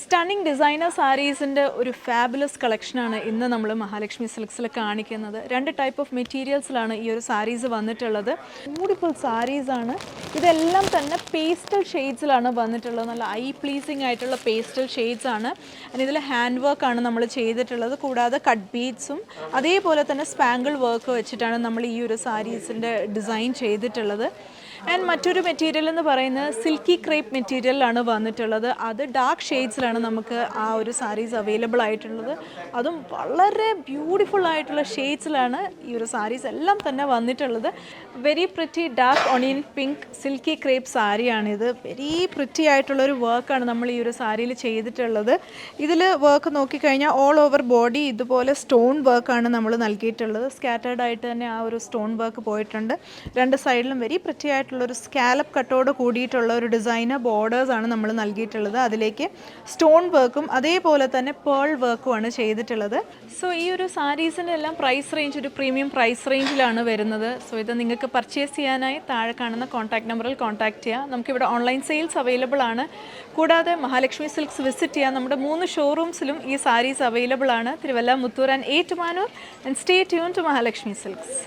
Stunning designer സാരീസിൻ്റെ ഒരു fabulous കളക്ഷനാണ് ഇന്ന് നമ്മൾ മഹാലക്ഷ്മി സിൽക്സിൽ കാണിക്കുന്നത്. രണ്ട് ടൈപ്പ് ഓഫ് മെറ്റീരിയൽസിലാണ് ഈ ഒരു സാരീസ് വന്നിട്ടുള്ളത്. ബ്യൂട്ടിഫുൾ സാരീസാണ്. ഇതെല്ലാം തന്നെ പേസ്റ്റൽ ഷെയ്ഡ്സിലാണ് വന്നിട്ടുള്ളത്. നല്ല ഐ പ്ലീസിങ് ആയിട്ടുള്ള പേസ്റ്റൽ ഷെയ്ഡ്സ് ആണ്. ഇതിൽ ഹാൻഡ് വർക്കാണ് നമ്മൾ ചെയ്തിട്ടുള്ളത്. കൂടാതെ കട്ട് ബീഡ്സും അതേപോലെ തന്നെ സ്പാങ്കിൾ വർക്ക് വെച്ചിട്ടാണ് നമ്മൾ ഈ ഒരു സാരീസിൻ്റെ ഡിസൈൻ ചെയ്തിട്ടുള്ളത്. ആൻഡ് മറ്റൊരു മെറ്റീരിയൽ എന്ന് പറയുന്നത് സിൽക്കി ക്രേപ്പ് മെറ്റീരിയലാണ് വന്നിട്ടുള്ളത്. അത് ഡാർക്ക് ഷെയ്ഡ്സിലാണ് നമുക്ക് ആ ഒരു സാരീസ് അവൈലബിൾ ആയിട്ടുള്ളത്. അതും വളരെ ബ്യൂട്ടിഫുൾ ആയിട്ടുള്ള ഷെയ്ഡ്സിലാണ് ഈ ഒരു സാരീസ് എല്ലാം തന്നെ വന്നിട്ടുള്ളത്. Very pretty dark onion pink silky crepe സാരിയാണിത്. വെരി പ്രിറ്റി ആയിട്ടുള്ളൊരു വർക്കാണ് നമ്മൾ ഈ ഒരു സാരിയിൽ ചെയ്തിട്ടുള്ളത്. ഇതിൽ വർക്ക് നോക്കിക്കഴിഞ്ഞാൽ ഓൾ ഓവർ ബോഡി ഇതുപോലെ സ്റ്റോൺ വർക്കാണ് നമ്മൾ നൽകിയിട്ടുള്ളത്. സ്കാറ്റേർഡ് ആയിട്ട് തന്നെ ആ ഒരു സ്റ്റോൺ വർക്ക് പോയിട്ടുണ്ട്. രണ്ട് സൈഡിലും വെരി പ്രിറ്റി ആയിട്ടുള്ളൊരു സ്കാലപ്പ് കട്ടോട് കൂടിയിട്ടുള്ള ഒരു ഡിസൈനർ ബോർഡേഴ്സാണ് നമ്മൾ നൽകിയിട്ടുള്ളത്. അതിലേക്ക് സ്റ്റോൺ വർക്കും അതേപോലെ തന്നെ പേൾ വർക്കുമാണ് ചെയ്തിട്ടുള്ളത്. സോ ഈ ഒരു സാരീസിൻ്റെ എല്ലാം പ്രൈസ് റേഞ്ച് ഒരു പ്രീമിയം പ്രൈസ് റേഞ്ചിലാണ് വരുന്നത്. സോ ഇത് നിങ്ങൾക്ക് പർച്ചേസ് ചെയ്യാനായി താഴെ കാണുന്ന കോൺടാക്ട് നമ്പറിൽ കോൺടാക്ട് ചെയ്യുക. നമുക്കിവിടെ ഓൺലൈൻ സെയിൽസ് അവൈലബിൾ ആണ്. കൂടാതെ മഹാലക്ഷ്മി സിൽക്സ് വിസിറ്റ് ചെയ്യാൻ നമ്മുടെ 3 ഷോറൂംസിലും ഈ സാരീസ് അവൈലബിൾ ആണ്. Thiruvalla, Muthoor and Ettumanoor. And stay tune to Mahalakshmi silks.